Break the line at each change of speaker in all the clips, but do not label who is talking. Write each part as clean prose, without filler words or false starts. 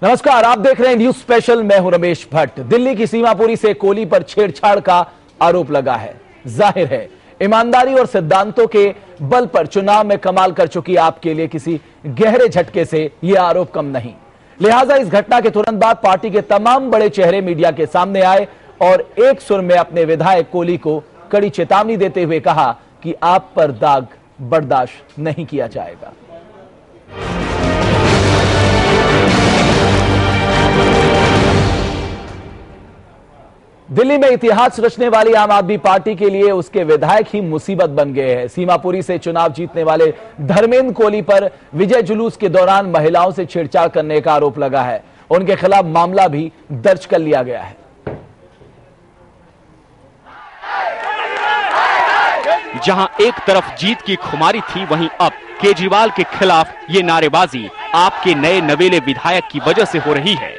नमस्कार, आप देख रहे हैं न्यूज स्पेशल। मैं हूं रमेश भट्ट। दिल्ली की सीमापुरी से कोली पर छेड़छाड़ का आरोप लगा है। जाहिर है ईमानदारी और सिद्धांतों के बल पर चुनाव में कमाल कर चुकी आपके लिए किसी गहरे झटके से यह आरोप कम नहीं। लिहाजा इस घटना के तुरंत बाद पार्टी के तमाम बड़े चेहरे मीडिया के सामने आए और एक सुर में अपने विधायक कोली को कड़ी चेतावनी देते हुए कहा कि आप पर दाग बर्दाश्त नहीं किया जाएगा। दिल्ली में इतिहास रचने वाली आम आदमी पार्टी के लिए उसके विधायक ही मुसीबत बन गए हैं। सीमापुरी से चुनाव जीतने वाले धर्मेंद्र कोली पर विजय जुलूस के दौरान महिलाओं से छेड़छाड़ करने का आरोप लगा है। उनके खिलाफ मामला भी दर्ज कर लिया गया है।
जहां एक तरफ जीत की खुमारी थी, वहीं अब केजरीवाल के खिलाफ ये नारेबाजी आपके नए नवेले विधायक की वजह से हो रही है।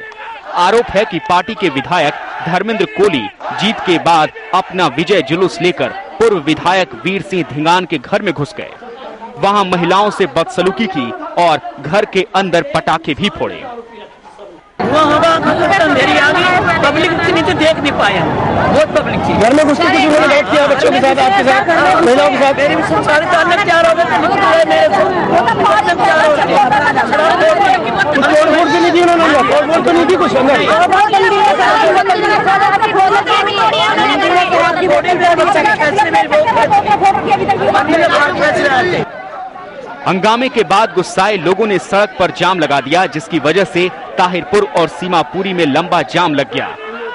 आरोप है कि पार्टी के विधायक धर्मेंद्र कोली जीत के बाद अपना विजय जुलूस लेकर पूर्व विधायक वीर सिंह धिंगान के घर में घुस गए। वहां महिलाओं से बदसलूकी की और घर के अंदर पटाखे भी फोड़े।
मेरी आगे पब्लिक तो देख नहीं पाया, बहुत पब्लिक थी।
घर में घुस के कुछ उन्होंने बैठ किया, बच्चों के साथ, आपके साथ, महिलाओं के साथ।
मेरी सारे ताल्लुक जा रहा होगा तो मेरे
तोड़-फोड़ तो नहीं की उन्होंने, तोड़-फोड़ तो नहीं की कुछ अंदर।
हंगामे के बाद गुस्साए लोगों ने सड़क पर जाम लगा दिया, जिसकी वजह से ताहिरपुर और सीमापुरी में लंबा जाम लग गया।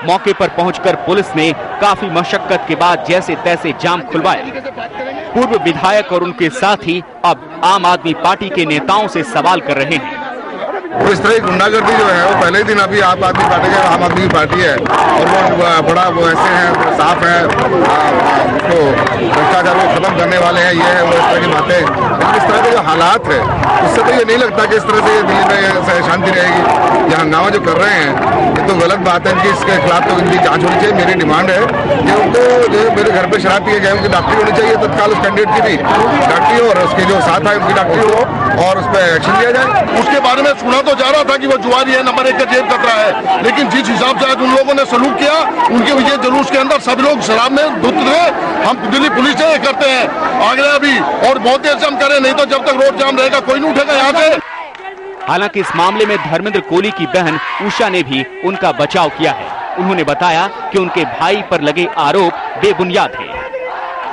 मौके पर पहुंचकर पुलिस ने काफी मशक्कत के बाद जैसे तैसे जाम खुलवाया। पूर्व विधायक और उनके साथी अब आम आदमी पार्टी के नेताओं से सवाल कर रहे हैं।
तो इस तरह की गुंडागर्दी जो है वो पहले ही दिन अभी आम आदमी की पार्टी है और वो बड़ा वो ऐसे हैं, साफ है, उसको भ्रष्टाचार को खत्म करने वाले हैं, ये है वो, इस तरह की बातें। लेकिन इस तरह के जो हालात है उससे तो ये नहीं लगता कि इस तरह से दिल्ली में शांति रहेगी। ये हंगामा जो कर रहे हैं ये तो गलत बात है। कि इसके खिलाफ तो इनकी जांच होनी चाहिए। मेरी डिमांड है कि उनको जो मेरे घर पे शराब पिए गए उनकी डॉक्टरी होनी चाहिए तत्काल, उस कैंडिडेट की भी डॉक्टरी हो और उसके जो साथ आए उनकी डॉक्टरी हो और उस पर एक्शन लिया जाए।
उसके बारे में सुना तो जा रहा था कि वो जुआरी है, नंबर 1 का जेब कतरा है, लेकिन जिस हिसाब से आज उन लोगों ने सलूक किया, उनके विजय जुलूस के अंदर सब लोग शराब में धुत गए। हम दिल्ली पुलिस से करते हैं आगे अभी और बहुत देर से हम करें, नहीं तो जब तक रोड जाम रहेगा कोई नहीं उठेगा यहाँ से।
हालांकि इस मामले में धर्मेंद्र कोली की बहन उषा ने भी उनका बचाव किया है। उन्होंने बताया कि उनके भाई पर लगे आरोप बेबुनियाद है।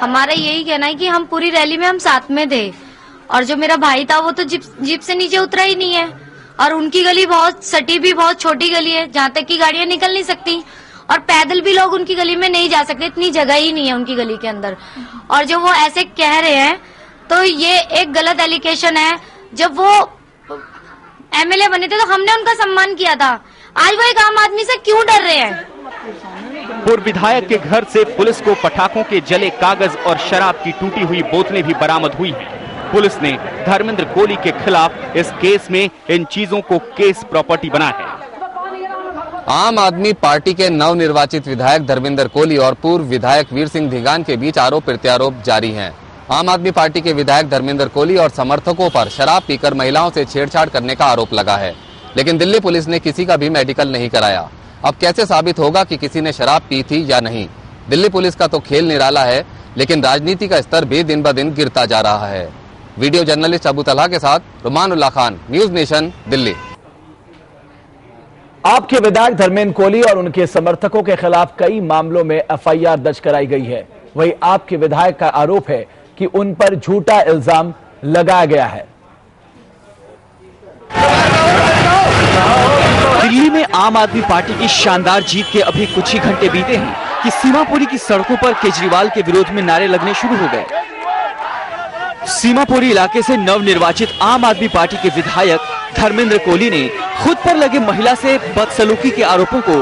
हमारा यही कहना है कि हम पूरी रैली में हम साथ में थे और जो मेरा भाई था वो तो जीप से नीचे उतरा ही नहीं है और उनकी गली बहुत सटी भी बहुत छोटी गली है जहाँ तक की गाड़ियाँ निकल नहीं सकती और पैदल भी लोग उनकी गली में नहीं जा सकते, इतनी जगह ही नहीं है उनकी गली के अंदर। और जो वो ऐसे कह रहे हैं तो ये एक गलत एलिगेशन है। जब वो एमएलए बने थे तो हमने उनका सम्मान किया था, आज वो एक आम आदमी से क्यों डर रहे हैं?
पूर्व विधायक के घर से पुलिस को पटाखों के जले कागज और शराब की टूटी हुई बोतलें भी बरामद हुई हैं। पुलिस ने धर्मेंद्र कोली के खिलाफ इस केस में इन चीजों को केस प्रॉपर्टी बनाया है।
आम आदमी पार्टी के नवनिर्वाचित विधायक धर्मेंद्र कोली और पूर्व विधायक वीर सिंह धिंगान के बीच आरोप प्रत्यारोप जारी हैं। आम आदमी पार्टी के विधायक धर्मेंद्र कोली और समर्थकों पर शराब पीकर महिलाओं से छेड़छाड़ करने का आरोप लगा है, लेकिन दिल्ली पुलिस ने किसी का भी मेडिकल नहीं कराया। अब कैसे साबित होगा कि किसी ने शराब पी थी या नहीं? दिल्ली पुलिस का तो खेल निराला है, लेकिन राजनीति का स्तर भी दिन ब दिन गिरता जा रहा है। वीडियो जर्नलिस्ट अबू तलहा के साथ रुमानुल्लाह खान, न्यूज नेशन, दिल्ली।
आपके विधायक धर्मेंद्र कोली और उनके समर्थकों के खिलाफ कई मामलों में एफआईआर दर्ज कराई गई है। वहीं आपके विधायक का आरोप है कि उन पर झूठा इल्जाम लगाया गया है।
दिल्ली में आम आदमी पार्टी की शानदार जीत के अभी कुछ ही घंटे बीते हैं कि सीमापुरी की सड़कों पर केजरीवाल के विरोध में नारे लगने शुरू हो गए। सीमापुरी इलाके से नवनिर्वाचित आम आदमी पार्टी के विधायक धर्मेंद्र कोली ने खुद पर लगे महिला से बदसलूकी के आरोपों को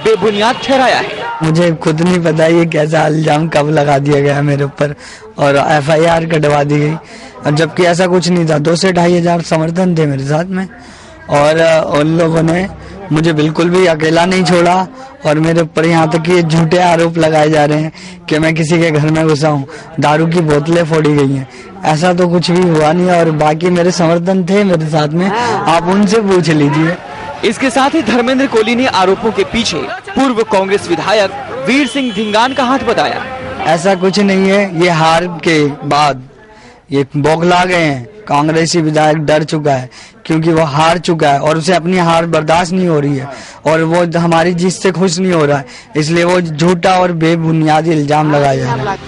बेबुनियाद ठहराया है।
मुझे खुद नहीं पता ये कैसा इल्जाम कब लगा दिया गया मेरे ऊपर और एफआईआर कटवा दी गई, और जबकि ऐसा कुछ नहीं था। 2 से 2,500 समर्थन थे मेरे साथ में और उन लोगों ने मुझे बिल्कुल भी अकेला नहीं छोड़ा और मेरे ऊपर यहाँ तक ये झूठे आरोप लगाए जा रहे हैं कि मैं किसी के घर में घुसा हूँ, दारू की बोतलें फोड़ी गई हैं। ऐसा तो कुछ भी हुआ नहीं और बाकी मेरे समर्थन थे मेरे साथ में, आप उनसे पूछ लीजिए।
इसके साथ ही धर्मेंद्र कोली ने आरोपों के पीछे पूर्व कांग्रेस विधायक वीर सिंह धिंगान का हाथ बताया।
ऐसा कुछ नहीं है, ये हार के बाद ये बौखला गए हैं। कांग्रेसी विधायक डर चुका है क्योंकि वो हार चुका है और उसे अपनी हार बर्दाश्त नहीं हो रही है और वो हमारी जीत से खुश नहीं हो रहा है, इसलिए वो झूठा और बेबुनियादी इल्जाम लगाया जा रहा है।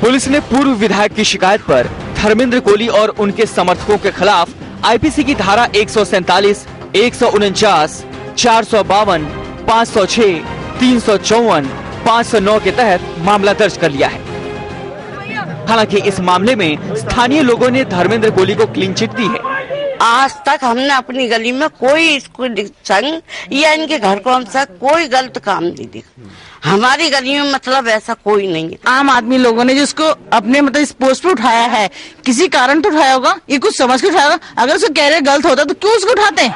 पुलिस ने पूर्व विधायक की शिकायत पर धर्मेंद्र कोली और उनके समर्थकों के खिलाफ आईपीसी की धारा 147, 149, 452, 506, 354, 509 के तहत मामला दर्ज कर लिया है। हालांकि इस मामले में स्थानीय लोगों ने धर्मेंद्र कोली को क्लीन चिट दी है।
आज तक हमने अपनी गली में कोई स्कूल संघ या इनके घर कौन सा कोई गलत काम नहीं देखा। हमारी गली में मतलब ऐसा कोई नहीं है।
आम आदमी लोगों ने जिसको अपने मतलब इस पोस्ट पे उठाया है, किसी कारण तो उठाया होगा, ये कुछ समझ के उठाया होगा। अगर उसको कह रहे गलत होता तो क्यों उसको उठाते हैं?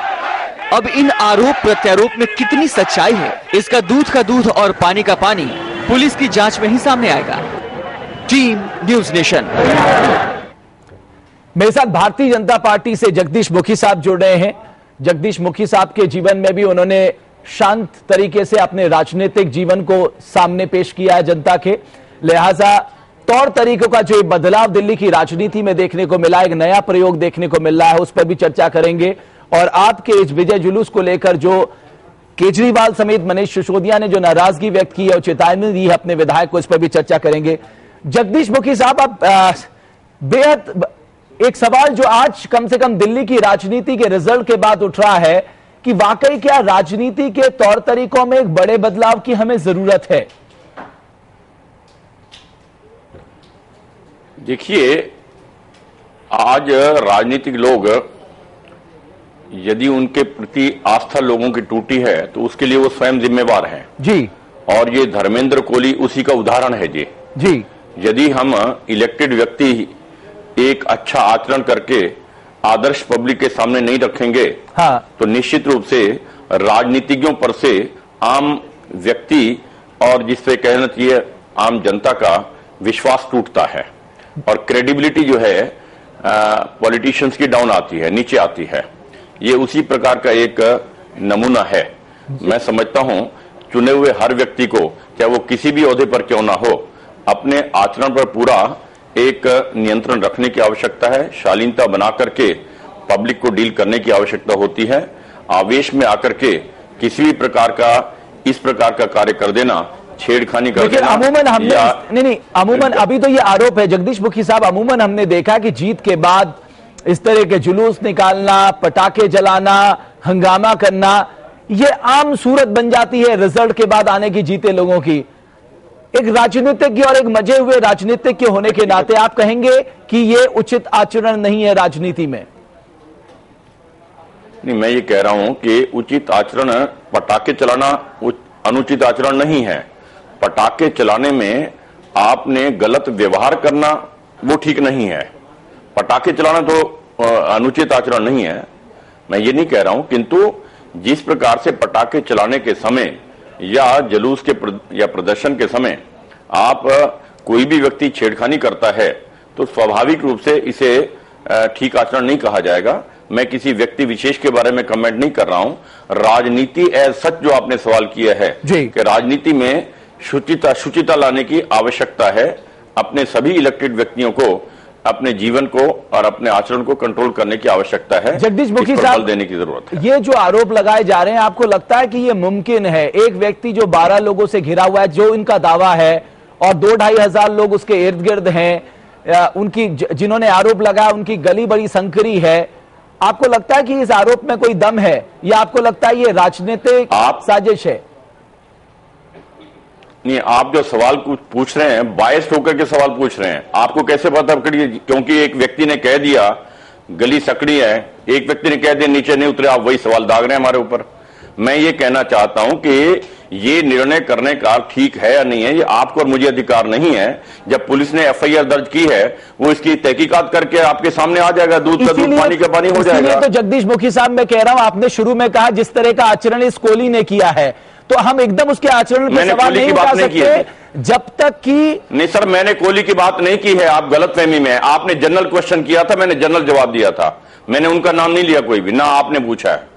अब इन आरोप प्रत्यारोप में कितनी सच्चाई है, इसका दूध का दूध और पानी का पानी पुलिस की जांच में ही सामने आएगा। Team news nation.
मेरे साथ भारतीय जनता पार्टी से जगदीश मुखी साहब जुड़ रहे हैं। जगदीश मुखी साहब के जीवन में भी उन्होंने शांत तरीके से अपने राजनीतिक जीवन को सामने पेश किया है जनता के, लिहाजा तौर तरीकों का जो बदलाव दिल्ली की राजनीति में देखने को मिला, एक नया प्रयोग देखने को मिल रहा है, उस पर भी चर्चा करेंगे। और आपके इस विजय जुलूस को लेकर जो केजरीवाल समेत मनीष सिसोदिया ने जो नाराजगी व्यक्त की है और चेतावनी दी है अपने विधायक को, इस पर भी चर्चा करेंगे। जगदीश मुखी साहब, आप बेहद एक सवाल जो आज कम से कम दिल्ली की राजनीति के रिजल्ट के बाद उठ रहा है कि वाकई क्या राजनीति के तौर तरीकों में एक बड़े बदलाव की हमें जरूरत है?
देखिए, आज राजनीतिक लोग यदि उनके प्रति आस्था लोगों की टूटी है तो उसके लिए वो स्वयं जिम्मेवार हैं
जी।
और ये धर्मेंद्र कोली उसी का उदाहरण है जी। यदि हम इलेक्टेड व्यक्ति एक अच्छा आचरण करके आदर्श पब्लिक के सामने नहीं रखेंगे, तो निश्चित रूप से राजनीतिज्ञों पर से आम व्यक्ति और जिससे कहना चाहिए आम जनता का विश्वास टूटता है और क्रेडिबिलिटी जो है पॉलिटिशियंस की डाउन आती है, नीचे आती है। ये उसी प्रकार का एक नमूना है। मैं समझता हूं चुने हुए हर व्यक्ति को, चाहे वो किसी भी ओहदे पर क्यों ना हो, अपने आचरण पर पूरा एक नियंत्रण रखने की आवश्यकता है। शालीनता बना करके पब्लिक को डील करने की आवश्यकता होती है। आवेश में आकर के किसी भी प्रकार का इस प्रकार का कार्य कर देना, छेड़खानी कर देना,
अमूमन हमने अमूमन अभी तो ये आरोप है जगदीश मुखी साहब, अमूमन हमने देखा कि जीत के बाद इस तरह के जुलूस निकालना, पटाखे जलाना, हंगामा करना, ये आम सूरत बन जाती है रिजल्ट के बाद आने की जीते लोगों की। एक राजनीतिज्ञ और एक मजे हुए राजनीतिज्ञ होने के नाते आप कहेंगे कि ये उचित आचरण नहीं है राजनीति में?
नहीं, मैं ये कह रहा हूं कि उचित आचरण, पटाखे चलाना अनुचित आचरण नहीं है। पटाखे चलाने में आपने गलत व्यवहार करना वो ठीक नहीं है। पटाखे चलाना तो अनुचित आचरण नहीं है, मैं ये नहीं कह रहा हूं, किंतु जिस प्रकार से पटाखे चलाने के समय या जुलूस के या प्रदर्शन के समय आप कोई भी व्यक्ति छेड़खानी करता है तो स्वाभाविक रूप से इसे ठीक आचरण नहीं कहा जाएगा। मैं किसी व्यक्ति विशेष के बारे में कमेंट नहीं कर रहा हूं। राजनीति एज सच जो आपने सवाल किया है कि राजनीति में शुचिता लाने की आवश्यकता है। अपने सभी इलेक्टेड व्यक्तियों को अपने जीवन को और अपने आचरण को कंट्रोल करने की आवश्यकता है।
जगदीश मुखी साहब,
देने की जरूरत है।
ये जो आरोप लगाए जा रहे हैं, आपको लगता है कि ये मुमकिन है? एक व्यक्ति जो 12 लोगों से घिरा हुआ है, जो इनका दावा है, और 2-2.5 हजार लोग उसके इर्द गिर्द हैं, उनकी जिन्होंने आरोप लगाया उनकी गली बड़ी संकरी है, आपको लगता है कि इस आरोप में कोई दम है या आपको लगता है ये राजनीतिक साजिश है?
नहीं, आप जो सवाल पूछ रहे हैं बायस्ड होकर के सवाल पूछ रहे हैं। आपको कैसे पता करिए? क्योंकि एक व्यक्ति ने कह दिया गली सकड़ी है, एक व्यक्ति ने कह दिया नीचे नहीं उतरे, आप वही सवाल दाग रहे हैं हमारे ऊपर। मैं ये कहना चाहता हूं कि ये निर्णय करने का ठीक है या नहीं है, ये आपको और मुझे अधिकार नहीं है। जब पुलिस ने एफआईआर दर्ज की है वो इसकी तहकीकात करके आपके सामने आ जाएगा, दूध का दूध पानी का पानी हो जाएगा।
तो जगदीश मुखी साहब, मैं कह रहा हूं, आपने शुरू में कहा जिस तरह का आचरण इस कोली ने किया है, तो हम एकदम उसके आचरण पर सवाल नहीं उठा सकते जब तक कि
नहीं। सर, मैंने कोहली की बात नहीं की है, आप गलतफहमी में। आपने जनरल क्वेश्चन किया था, मैंने जनरल जवाब दिया था, मैंने उनका नाम नहीं लिया कोई भी, ना आपने पूछा है।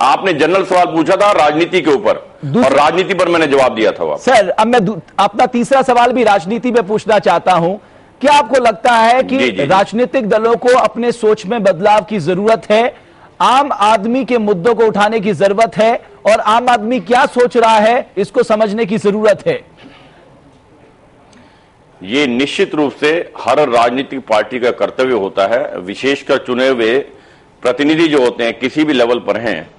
आपने जनरल सवाल पूछा था राजनीति के ऊपर, और राजनीति पर मैंने जवाब दिया था।
सर, अब मैं अपना तीसरा सवाल भी राजनीति पे पूछना चाहता हूं। क्या आपको लगता है कि राजनीतिक दलों को अपने सोच में बदलाव की जरूरत है, आम आदमी के मुद्दों को उठाने की जरूरत है, और आम आदमी क्या सोच रहा है इसको समझने की जरूरत है?
ये निश्चित रूप से हर राजनीतिक पार्टी का कर्तव्य होता है, विशेषकर चुने हुए प्रतिनिधि जो होते हैं किसी भी लेवल पर हैं,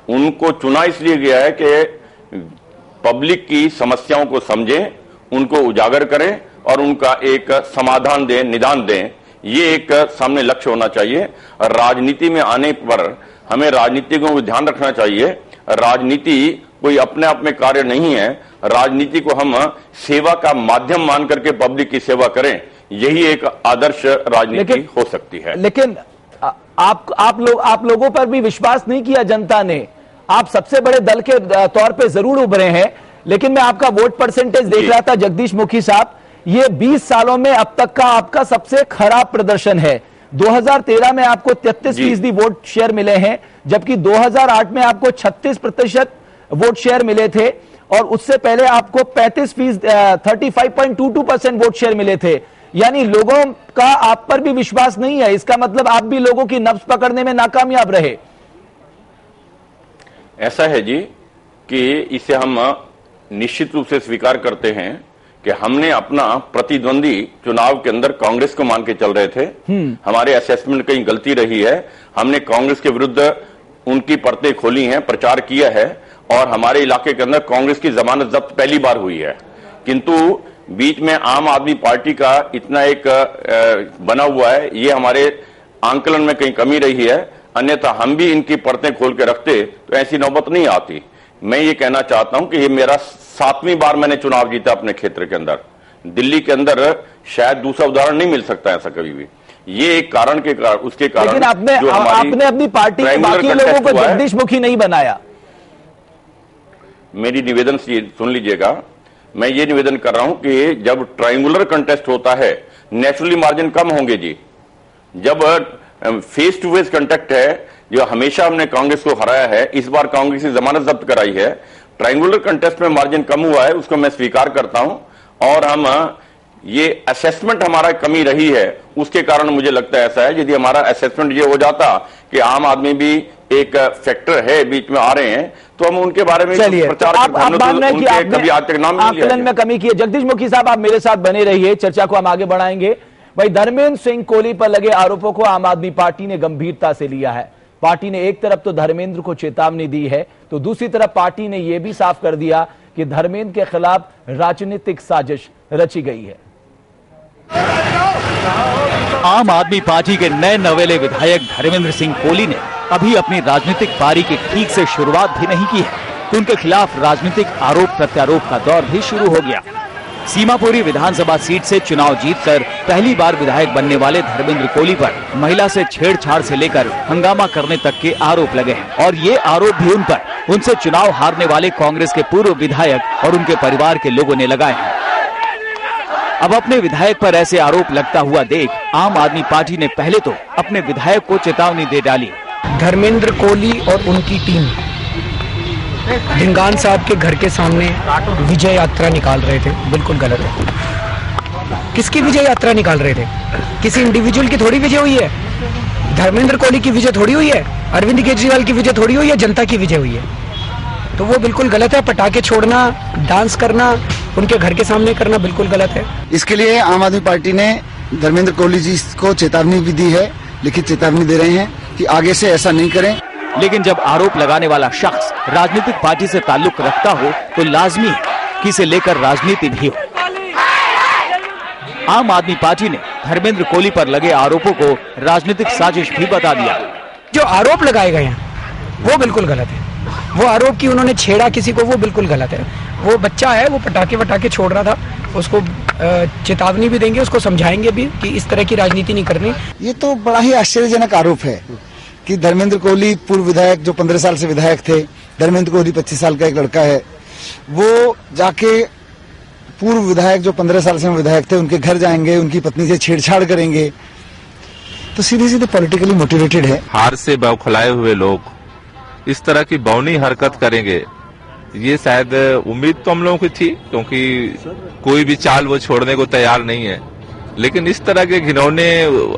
उनको चुना इसलिए गया है कि पब्लिक की समस्याओं को समझें, उनको उजागर करें और उनका एक समाधान दें, निदान दें। ये एक सामने लक्ष्य होना चाहिए। राजनीति में आने पर हमें राजनीतिकों को ध्यान रखना चाहिए, राजनीति कोई अपने आप में कार्य नहीं है। राजनीति को हम सेवा का माध्यम मान करके पब्लिक की सेवा करें, यही एक आदर्श राजनीति हो सकती है।
लेकिन आप लोगों पर भी विश्वास नहीं किया जनता ने। आप सबसे बड़े दल के तौर पे जरूर उभरे हैं, लेकिन मैं आपका वोट परसेंटेज देख रहा था जगदीश मुखी साहब, ये 20 सालों में अब तक का आपका सबसे खराब प्रदर्शन है। 2013 में आपको 33% वोट शेयर मिले हैं, जबकि 2008 में आपको 36% वोट शेयर मिले थे, और उससे पहले आपको 35.22% वोट शेयर मिले थे। यानी लोगों का आप पर भी विश्वास नहीं है। इसका मतलब आप भी लोगों की नब्ज पकड़ने में नाकामयाब रहे।
ऐसा है जी कि इसे हम निश्चित रूप से स्वीकार करते हैं कि हमने अपना प्रतिद्वंदी चुनाव के अंदर कांग्रेस को मान के चल रहे थे। हमारे असेसमेंट कहीं गलती रही है, हमने कांग्रेस के विरुद्ध उनकी परतें खोली हैं, प्रचार किया है, और हमारे इलाके के अंदर कांग्रेस की जमानत जब्त पहली बार हुई है। किंतु बीच में आम आदमी पार्टी का इतना एक बना हुआ है, ये हमारे आंकलन में कहीं कमी रही है, अन्यथा हम भी इनकी परतें खोल के रखते तो ऐसी नौबत नहीं आती। मैं ये कहना चाहता हूं कि ये मेरा 7वीं बार मैंने चुनाव जीता अपने क्षेत्र के अंदर। दिल्ली के अंदर शायद दूसरा उदाहरण नहीं मिल सकता ऐसा कभी भी। ये एक कारण के कारण, उसके कारण,
लेकिन आपने अपनी पार्टी के बाकी लोगों को जगदीश मुखी नहीं बनाया।
मेरी निवेदन सुन लीजिएगा, मैं ये निवेदन कर रहा हूं कि जब ट्रायंगुलर कंटेस्ट होता है नेचुरली मार्जिन कम होंगे जी। जब फेस टू फेस कंटेक्ट है, जो हमेशा हमने कांग्रेस को हराया है, इस बार कांग्रेस की जमानत जब्त कराई है, ट्रायंगुलर कंटेस्ट में मार्जिन कम हुआ है, उसको मैं स्वीकार करता हूं। और हम ये असेसमेंट हमारा कमी रही है, उसके कारण मुझे लगता है ऐसा है। यदि हमारा असेसमेंट ये हो जाता कि आम आदमी भी एक फैक्टर है, बीच में आ रहे हैं, तो हम उनके बारे में प्रचार
कभी आज तक नाम आकलन में कमी की है। जगदीश मुखी साहब, आप मेरे साथ बने रहिए, चर्चा को हम आगे बढ़ाएंगे। भाई, धर्मेंद्र सिंह कोहली पर लगे आरोपों को आम आदमी पार्टी ने गंभीरता से लिया है। पार्टी ने एक तरफ तो धर्मेंद्र को चेतावनी दी है, तो दूसरी तरफ पार्टी ने यह भी साफ कर दिया कि धर्मेंद्र के खिलाफ राजनीतिक साजिश रची गई है।
आम आदमी पार्टी के नए नवेले विधायक धर्मेंद्र सिंह कोहली ने अभी अपनी राजनीतिक पारी की ठीक से शुरुआत भी नहीं की है, तो उनके खिलाफ राजनीतिक आरोप प्रत्यारोप का दौर भी शुरू हो गया। सीमापुरी विधानसभा सीट से चुनाव जीतकर पहली बार विधायक बनने वाले धर्मेंद्र कोहली पर महिला से छेड़छाड़ से लेकर हंगामा करने तक के आरोप लगे हैं, और ये आरोप भी उन पर उनसे चुनाव हारने वाले कांग्रेस के पूर्व विधायक और उनके परिवार के लोगों ने लगाए हैं। अब अपने विधायक पर ऐसे आरोप लगता हुआ देख आम आदमी पार्टी ने पहले तो अपने विधायक को चेतावनी दे डाली।
धर्मेंद्र कोहली और उनकी टीम ढिंगान साहब के घर के सामने विजय यात्रा निकाल रहे थे, बिल्कुल गलत है। किसकी विजय यात्रा निकाल रहे थे? किसी इंडिविजुअल की थोड़ी विजय हुई है। धर्मेंद्र कोहली की विजय थोड़ी हुई है, अरविंद केजरीवाल की विजय थोड़ी हुई है, जनता की विजय हुई है। तो वो बिल्कुल गलत है। पटाखे छोड़ना, डांस करना, उनके घर के सामने करना बिल्कुल गलत है।
इसके लिए आम आदमी पार्टी ने धर्मेंद्र कोहली जी को चेतावनी भी दी है, लिखित चेतावनी दे रहे हैं कि आगे से ऐसा नहीं करें।
लेकिन जब आरोप लगाने वाला शख्स राजनीतिक पार्टी से ताल्लुक रखता हो तो लाजमी है कि इसे लेकर राजनीति भी हो। आम आदमी पार्टी ने धर्मेंद्र कोहली पर लगे आरोपों को राजनीतिक साजिश भी बता दिया।
जो आरोप लगाए गए हैं वो बिल्कुल गलत है। वो आरोप कि उन्होंने छेड़ा किसी को, वो बिल्कुल गलत है। वो बच्चा है, वो पटाखे छोड़ रहा था, उसको चेतावनी भी देंगे, उसको समझाएंगे भी कि इस तरह की राजनीति नहीं करनी।
ये तो बड़ा ही आश्चर्यजनक आरोप है कि धर्मेंद्र कोहली पूर्व विधायक जो 15 साल से विधायक थे, धर्मेंद्र कोहली 25 साल का एक लड़का है, वो जाके पूर्व विधायक जो 15 साल से विधायक थे उनके घर जाएंगे, उनकी पत्नी से छेड़छाड़ करेंगे, तो सीधे सीधे पॉलिटिकली मोटिवेटेड है।
हार से बौखलाए हुए लोग इस तरह की बौनी हरकत करेंगे, ये शायद उम्मीद तो हम लोगों की थी, क्योंकि कोई भी चाल वो छोड़ने को तैयार नहीं है, लेकिन इस तरह के घिनौने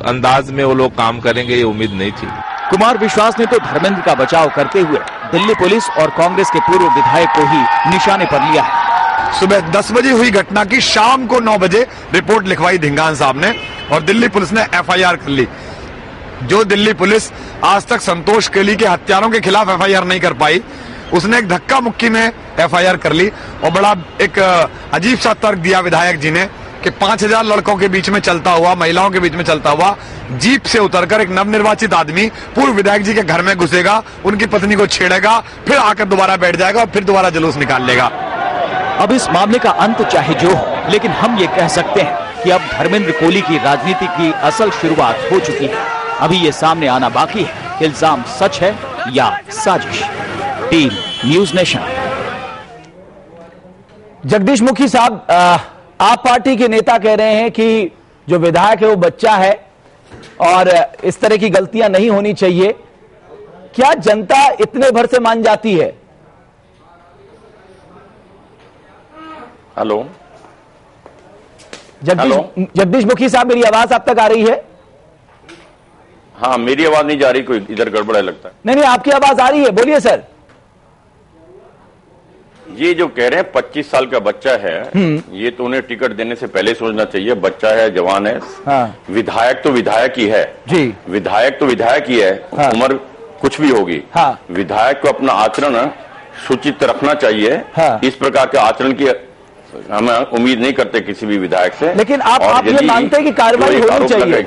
अंदाज में वो लोग काम करेंगे ये उम्मीद नहीं थी।
कुमार विश्वास ने तो धर्मेंद्र का बचाव करते हुए दिल्ली पुलिस और कांग्रेस के पूर्व विधायक को ही निशाने पर लिया है।
सुबह 10 बजे हुई घटना की शाम को 9 बजे रिपोर्ट लिखवाई धिंगान साहब ने और दिल्ली पुलिस ने एफआईआर कर ली। जो दिल्ली पुलिस आज तक संतोष केली के हत्यारों के खिलाफ एफआईआर नहीं कर पाई, उसने एक धक्का मुक्की में एफआईआर कर ली और बड़ा एक अजीब सा तर्क दिया विधायक जी ने कि 5000 लड़कों के बीच में चलता हुआ, महिलाओं के बीच में चलता हुआ जीप से उतरकर एक नवनिर्वाचित आदमी पूर्व विधायक जी के घर में घुसेगा, उनकी पत्नी को छेड़ेगा, फिर आकर दोबारा बैठ जाएगा और फिर दोबारा जुलूस निकाल लेगा।
अब इस मामले का अंत चाहे जो हो, लेकिन हम ये कह सकते हैं कि अब धर्मेंद्र कोली की राजनीति की असल शुरुआत हो चुकी है। अभी ये सामने आना बाकी है कि इल्जाम सच है या साजिश। Team news nation. Jagdish Mukhi साहब, आप पार्टी के नेता कह रहे हैं कि जो विधायक है वो बच्चा है और इस तरह की गलतियां नहीं होनी चाहिए। क्या जनता इतने भर से मान जाती है?
हेलो
जगदीश मुखी साहब, मेरी आवाज आप तक आ रही है?
हाँ, मेरी आवाज नहीं जा रही, कोई इधर गड़बड़ है लगता है।
नहीं, आपकी आवाज आ रही है, बोलिए सर।
ये जो कह रहे हैं 25 साल का बच्चा है, ये तो उन्हें टिकट देने से पहले सोचना चाहिए। बच्चा है, जवान है।
हाँ।
विधायक तो विधायक ही है
जी,
विधायक तो विधायक ही है। हाँ। उम्र कुछ भी होगी। हाँ। विधायक को अपना आचरण सूचित रखना चाहिए। हाँ। इस प्रकार के आचरण की हम उम्मीद नहीं करते किसी भी विधायक से।
लेकिन आप ये मानते हैं कि कार्रवाई होनी चाहिए?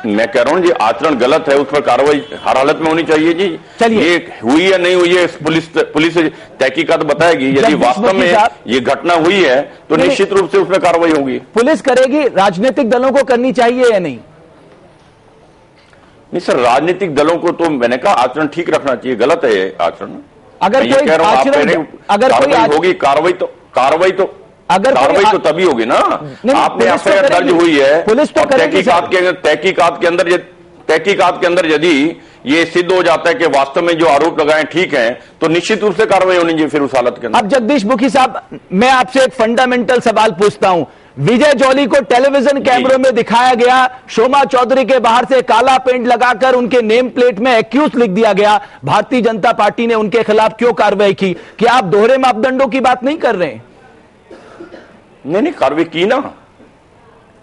मैं कह रहा हूँ जी, आचरण गलत है, उस पर कार्रवाई हर हालत में होनी चाहिए जी। ये हुई या नहीं हुई है, पुलिस तहकीकात बताएगी। यदि वास्तव में ये घटना हुई है तो निश्चित रूप से उसमें कार्रवाई होगी।
पुलिस करेगी, राजनीतिक दलों को करनी चाहिए या नहीं?
नहीं सर, राजनीतिक दलों को तो मैंने कहा आचरण ठीक रखना चाहिए। गलत है ये आचरण।
अगर कोई
होगी कार्रवाई तो कार्रवाई तो तभी होगी ना। आपने एफआईआर दर्ज हुई है,
पुलिस तो
तहकीकात के अंदर यदि ये सिद्ध हो जाता है कि वास्तव में जो आरोप लगाए ठीक हैं, तो निश्चित रूप से कार्रवाई होनी चाहिए फिर उस हालत के अंदर।
अब जगदीश मुखी साहब, मैं आपसे एक फंडामेंटल सवाल पूछता हूं। विजय जॉली को टेलीविजन कैमरों में दिखाया गया, शोमा चौधरी के बाहर से काला पेंट लगाकर उनके नेम प्लेट में एक्यूज लिख दिया गया। भारतीय जनता पार्टी ने उनके खिलाफ क्यों कार्रवाई की? क्या आप दोहरे मापदंडों की बात नहीं कर रहे हैं?
नहीं, कार्रवाई की ना।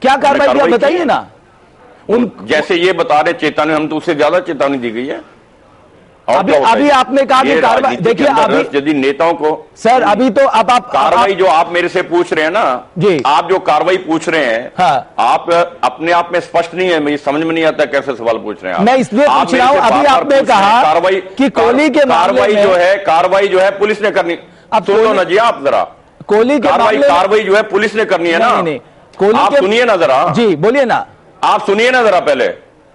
क्या कार्रवाई किया बताइए ना।
जैसे ये बता रहे चेतावनी, हम तो उससे ज्यादा चेतावनी दी गई है।
अभी आपने कहा कि कार्रवाई, देखिए अभी
यदि नेताओं को
सर, अभी तो अब आप
कार्रवाई जो आप मेरे से पूछ रहे हैं ना जी, आप जो कार्रवाई पूछ रहे हैं, हाँ, आप अपने आप में स्पष्ट नहीं है। मुझे समझ में नहीं आता कैसे सवाल पूछ रहे हैं।
मैं इसलिए पूछ रहा हूं, अभी आपने कहा
कार्रवाई
कि कोहली के
कार्रवाई जो है पुलिस ने करनी। अब सुन लो ना जी, आप जरा
कोहली की
कार्रवाई जो है पुलिस ने करनी है ना।
कोहली
आप सुनिए ना जरा
जी, बोलिए ना।
आप सुनिए ना जरा, पहले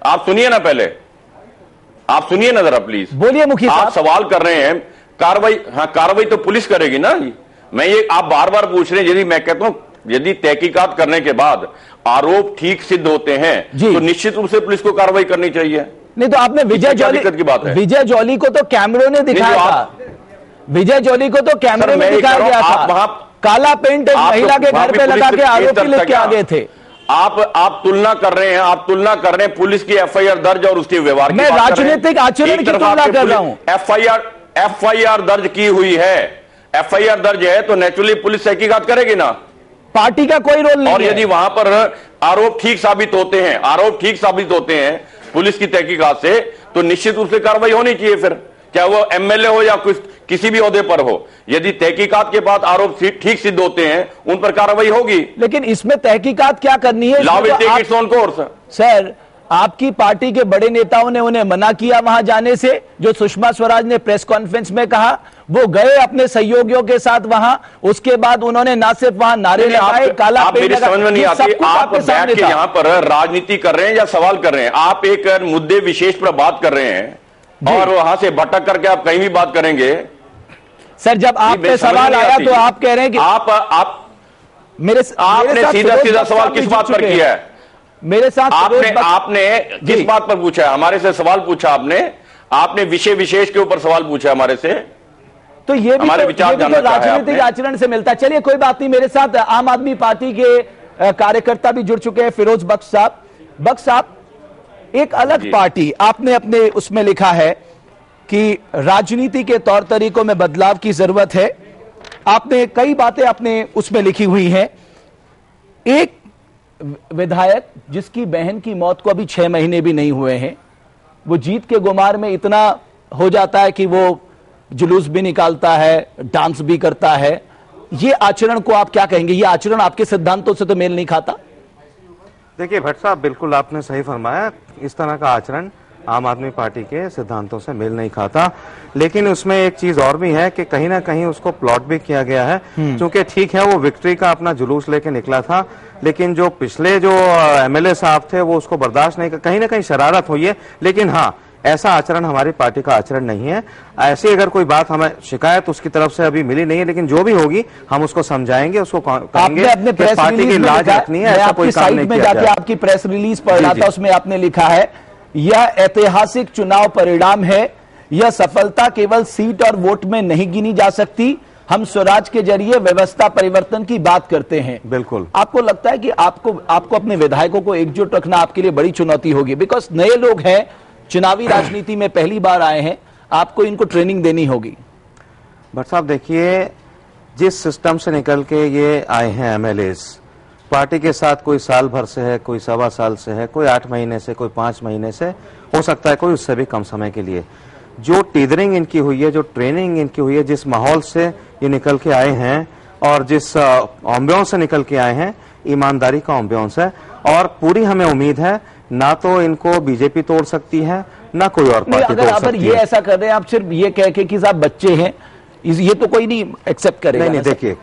आप सुनिए ना, पहले आप सुनिए ना जरा प्लीज।
बोलिए मुखी साहब।
आप सवाल कर रहे हैं कार्रवाई, हाँ कार्रवाई तो पुलिस करेगी ना जी। मैं ये आप बार बार पूछ रहे हैं। यदि मैं कहता हूं यदि तहकीकात करने के बाद आरोप ठीक सिद्ध होते हैं तो निश्चित रूप से पुलिस को कार्रवाई करनी चाहिए।
नहीं तो आपने विजय जॉली की बात है, विजय जॉली को तो कैमरों ने दिखाया था। विजय जॉली को तो कैमरे में दिखाया गया था। वहां काला पेंट एक महिला के घर पे लगा के आरोपी लिख के आ गए थे।
आप तुलना कर रहे हैं, पुलिस की एफआईआर दर्ज और उसके व्यवहार की।
मैं राजनीतिक आचरण की तुलना कर रहा हूं।
एफआईआर दर्ज की हुई है, एफआईआर दर्ज है तो नेचुरली पुलिस तहकीकात करेगी ना।
पार्टी का कोई रोल नहीं।
और यदि वहां पर आरोप ठीक साबित होते हैं पुलिस की तहकीकात से, तो निश्चित रूप से कार्रवाई होनी चाहिए। फिर चाहे वो एमएलए हो या किसी भी ओहदे पर हो, यदि तहकीकात के बाद आरोप ठीक सिद्ध होते हैं उन पर कार्रवाई होगी।
लेकिन इसमें तहकीकात क्या करनी है?
Law will take its own course.
Sir, आपकी पार्टी के बड़े नेताओं ने उन्हें मना किया वहां जाने से। जो सुषमा स्वराज ने प्रेस कॉन्फ्रेंस में कहा, वो गए अपने सहयोगियों के साथ वहां। उसके बाद उन्होंने ना सिर्फ वहां नारे लगाए, काला पेंट लगा।
समझ में नहीं आती, आप बैठ के यहाँ पर राजनीति कर रहे हैं या सवाल कर रहे हैं? आप एक मुद्दे विशेष पर बात कर रहे हैं और वहां से भटक करके आप कहीं भी बात करेंगे।
सर, जब आप पे सवाल आया तो आप कह रहे हैं कि
आपने सीधा सवाल किस बात पर किया है?
मेरे साथ
आपने किस बात पर पूछा है? हमारे से सवाल पूछा आपने, आपने विषय विशेष के ऊपर सवाल पूछा हमारे से,
तो ये भी
हमारे
तो,
विचार
ये भी तो राजनीतिक आचरण से मिलता है। चलिए कोई बात नहीं, मेरे साथ आम आदमी पार्टी के कार्यकर्ता भी जुड़ चुके हैं, फिरोज बख्श साहब। बख्श साहब, एक अलग पार्टी आपने अपने उसमें लिखा है कि राजनीति के तौर तरीकों में बदलाव की जरूरत है। आपने कई बातें अपने उसमें लिखी हुई हैं। एक विधायक जिसकी बहन की मौत को अभी 6 महीने भी नहीं हुए हैं, वो जीत के गुमार में इतना हो जाता है कि वो जुलूस भी निकालता है, डांस भी करता है। ये आचरण को आप क्या कहेंगे? ये आचरण आपके सिद्धांतों से तो मेल नहीं खाता।
देखिए भट्ट साहब, बिल्कुल आपने सही फरमाया, इस तरह का आचरण आम आदमी पार्टी के सिद्धांतों से मेल नहीं खाता। लेकिन उसमें एक चीज और भी है कि कहीं ना कहीं उसको प्लॉट भी किया गया है, क्योंकि ठीक है वो विक्ट्री का अपना जुलूस लेके निकला था, लेकिन जो पिछले जो एमएलए साहब थे वो उसको बर्दाश्त नहीं कर, कहीं ना कहीं शरारत हुई है। लेकिन हाँ, ऐसा आचरण हमारी पार्टी का आचरण नहीं है। ऐसी अगर कोई बात हमें शिकायत उसकी तरफ से अभी मिली नहीं है, लेकिन जो भी होगी हम उसको समझाएंगे, उसको कहेंगे
अपने प्रेस
पार्टी की लाज रखनी है, ऐसा कोई काम नहीं किया जाए।
आपकी प्रेस रिलीज पढ़ रहा था, उसमें आपने लिखा है यह ऐतिहासिक चुनाव परिणाम है, यह सफलता केवल सीट और वोट में नहीं गिनी जा सकती, हम स्वराज के जरिए व्यवस्था परिवर्तन की बात करते हैं।
बिल्कुल।
आपको लगता है कि आपको अपने विधायकों को एकजुट रखना आपके लिए बड़ी चुनौती होगी, बिकॉज नए लोग हैं, चुनावी राजनीति में पहली बार आए हैं, आपको इनको ट्रेनिंग देनी होगी।
भट्ट साहब देखिए, जिस सिस्टम से निकल के ये आए हैं एमएलएस, पार्टी के साथ कोई साल भर से है, कोई 1.25 साल से है, कोई 8 महीने से, कोई 5 महीने से, हो सकता है कोई उससे भी कम समय के लिए। जो टीदरिंग इनकी हुई है, जो ट्रेनिंग इनकी हुई है, जिस माहौल से ये निकल के आए हैं और जिस एम्बियंस से निकल के आए हैं, ईमानदारी का एम्बियंस है। और पूरी हमें उम्मीद है ना तो इनको बीजेपी तोड़ सकती है, ना कोई और पार्टी तोड़ सकती है।
ये ऐसा कर रहे हैं आप सिर्फ ये कह के कि साहब बच्चे हैं, ये तो कोई नहीं एक्सेप्ट करेगा।
नहीं, देखिए,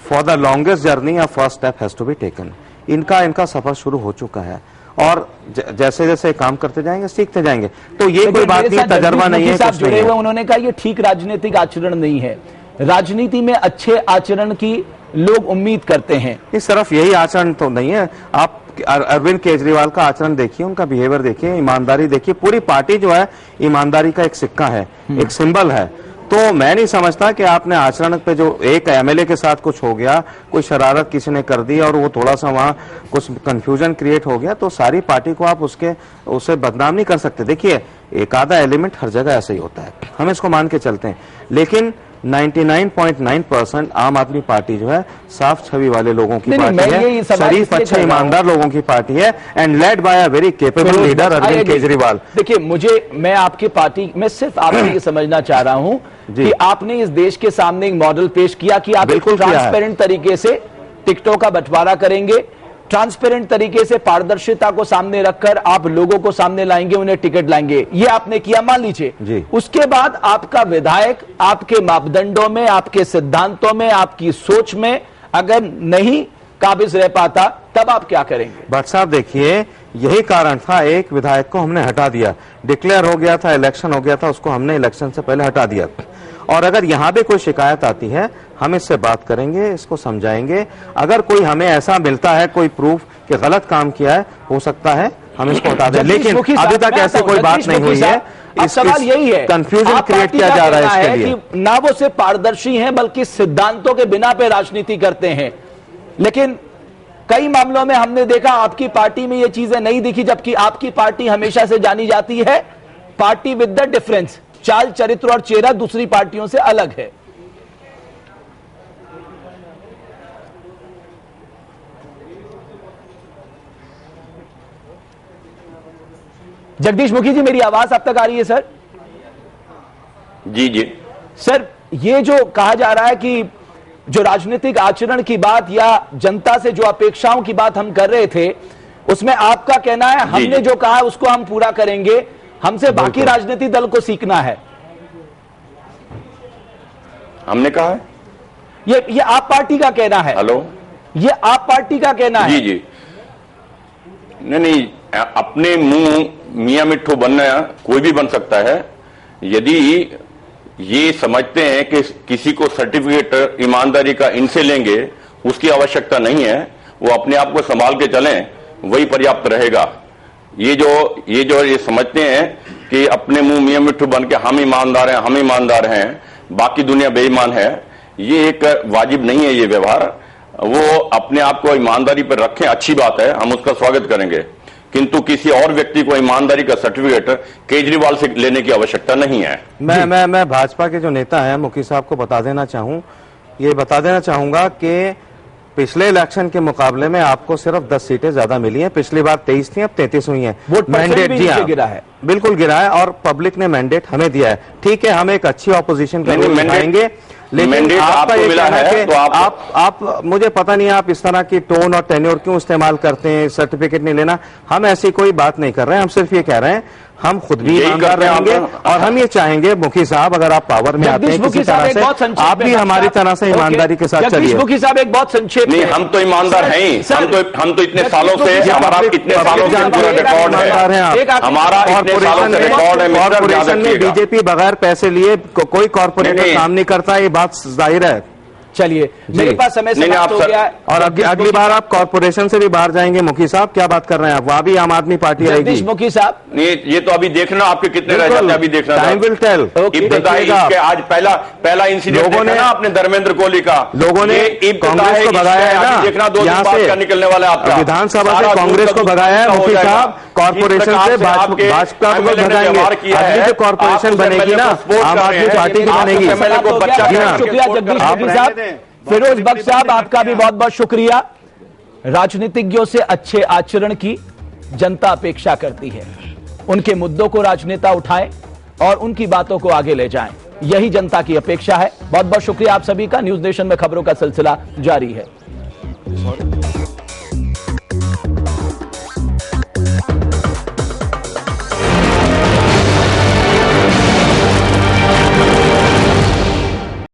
for the longest journey a first step has to be taken. इनका सफर शुरू हो चुका है और जैसे जैसे काम करते जाएंगे सीखते जाएंगे। तो ये कोई बात नहीं, तजर्बा नहीं है, कुछ नहीं है।
उन्होंने कहा ये ठीक राजनीतिक आचरण नहीं है, राजनीति में अच्छे आचरण की लोग उम्मीद करते हैं।
इस तरफ यही आचरण तो नहीं है। आप अरविंद केजरीवाल का आचरण देखिए, उनका बिहेवियर देखिए, ईमानदारी देखिए। पूरी पार्टी जो है ईमानदारी का एक सिक्का है, एक सिंबल है। तो मैं नहीं समझता कि आपने आचरण पे जो एक एमएलए के साथ कुछ हो गया, कोई शरारत किसी ने कर दी और वो थोड़ा सा वहां कुछ कंफ्यूजन क्रिएट हो गया, तो सारी पार्टी को आप उसे बदनाम नहीं कर सकते। देखिए, एक आधा एलिमेंट हर जगह ऐसे ही होता है, हम इसको मान के चलते हैं। लेकिन 99.9% आम आदमी पार्टी जो है साफ छवि वाले लोगों की पार्टी है, शरीफ अच्छे ईमानदार लोगों की पार्टी है, and led by a very capable leader Arvind Kejriwal.
देखिए, मैं आपकी पार्टी में सिर्फ आपसे ये समझना चाह रहा हूं कि आपने इस देश के सामने एक मॉडल पेश किया कि आप बिल्कुल ट्रांसपेरेंट तरीके से टिकटों का बंटवारा करेंगे, ट्रांसपेरेंट तरीके से पारदर्शिता को सामने रखकर आप लोगों को सामने लाएंगे, उन्हें टिकट लाएंगे। ये आपने किया, मान लीजिए। उसके बाद आपका विधायक आपके मापदंडों में, आपके सिद्धांतों में, आपकी सोच में अगर नहीं काबिज रह पाता, तब आप क्या करेंगे?
भट्ट साहब देखिए, यही कारण था, एक विधायक को हमने हटा दिया, डिक्लेयर हो गया था, इलेक्शन हो गया था, उसको हमने इलेक्शन से पहले हटा दिया। और अगर यहां भी कोई शिकायत आती है, हम इससे बात करेंगे, इसको समझाएंगे। अगर कोई हमें ऐसा मिलता है, कोई प्रूफ कि गलत काम किया है, हो सकता है हम इसको हटा दें। लेकिन अभी तक ऐसे कोई बात नहीं हुई है।
इस सवाल यही है,
कंफ्यूजन क्रिएट किया जा रहा है इसके लिए
कि ना वो सिर्फ पारदर्शी हैं बल्कि सिद्धांतों के बिना पे राजनीति करते हैं। लेकिन कई मामलों में हमने देखा आपकी पार्टी में ये चीजें नहीं दिखी, जबकि आपकी पार्टी हमेशा से जानी जाती है पार्टी विद द डिफरेंस। चाल, चरित्र और चेहरा दूसरी पार्टियों से अलग है। जगदीश मुखी जी, मेरी आवाज आप तक आ रही है सर?
जी जी
सर, ये जो कहा जा रहा है कि जो राजनीतिक आचरण की बात या जनता से जो अपेक्षाओं की बात हम कर रहे थे, उसमें आपका कहना है हमने जो कहा है उसको हम पूरा करेंगे, हमसे बाकी राजनीतिक दल को सीखना है।
हमने कहा है,
ये आप पार्टी का कहना है।
हेलो,
ये आप पार्टी का कहना है?
जी जी, नहीं, अपने मुंह मियां मिट्ठू बनना कोई भी बन सकता है। यदि ये समझते हैं कि किसी को सर्टिफिकेट ईमानदारी का इनसे लेंगे, उसकी आवश्यकता नहीं है, वो अपने आप को संभाल के चलें, वही पर्याप्त रहेगा। ये जो ये समझते हैं कि अपने मुंह मियां मिट्ठू बन के हम ईमानदार हैं, हम ईमानदार हैं, बाकी दुनिया बेईमान है, ये एक वाजिब नहीं है। ये व्यवहार वो अपने आप को ईमानदारी पर रखें, अच्छी बात है, हम उसका स्वागत करेंगे, किंतु किसी और व्यक्ति को ईमानदारी का सर्टिफिकेट केजरीवाल से लेने की आवश्यकता नहीं है।
मैं भाजपा के जो नेता हैं मुखी साहब को बता देना चाहूंगा कि पिछले इलेक्शन के मुकाबले में आपको सिर्फ 10 सीटें ज्यादा मिली हैं। पिछली बार 23 थी, अब 33 हुई हैं। मैंडेट गिरा है, बिल्कुल गिरा है, और पब्लिक ने मैंडेट हमें दिया है। ठीक है, हम एक अच्छी ऑपोजिशन का रोल निभाएंगे, लेकिन आपका ये कहना है कि आप मुझे पता नहीं आप इस तरह की टोन और टेन्योर क्यों इस्तेमाल करते हैं, सर्टिफिकेट नहीं लेना। हम ऐसी कोई बात नहीं कर रहे हैं, हम सिर्फ ये कह रहे हैं हम खुद भी ईमानदार रहेंगे, और हम ये चाहेंगे मुखी साहब अगर आप पावर में आते हैं किसी तरह से, आप भी हमारी तरह से ईमानदारी के साथ चलिए।
मुखी साहब एक बहुत संक्षेप
नहीं, हम तो ईमानदार हैं ही, हम तो इतने सालों से, हमारा इतने सालों से पूरा रिकॉर्ड है, हमारा कॉर्पोरेशन
में बीजेपी बगैर पैसे लिए कोई कॉर्पोरेटर काम नहीं करता, ये बात जाहिर है।
चलिए, मेरे पास समय समाप्त हो गया है,
और अगली बार आप कॉर्पोरेशन से भी बाहर जाएंगे। मुखी साहब क्या बात कर रहे हैं आप, वहां भी आम आदमी पार्टी आएगी।
मुखी साहब
नहीं, ये तो अभी देखना आपके कितने रह जाते हैं, अभी देखना,
टाइम विल टेल।
आज पहला इंसिडेंट लोगों ने अपने धर्मेंद्र कोहली का,
लोगों ने कांग्रेस को भगाया है ना,
देखना 2 दिन बाद क्या निकलने वाला है आपका।
विधानसभा से कांग्रेस को भगाया है मुखी साहब, कॉर्पोरेशन से भाजपा को भगाएंगे। अगली जो कॉर्पोरेशन बनेगी ना आम आदमी पार्टी की बनेगी।
शुक्रिया जगदीश मुखी साहब। फिरोज बख्श साहब, आपका भी बहुत बहुत शुक्रिया। राजनीतिज्ञों से अच्छे आचरण की जनता अपेक्षा करती है, उनके मुद्दों को राजनेता उठाएं और उनकी बातों को आगे ले जाएं, यही जनता की अपेक्षा है। बहुत बहुत शुक्रिया आप सभी का। न्यूज नेशन में खबरों का सिलसिला जारी है।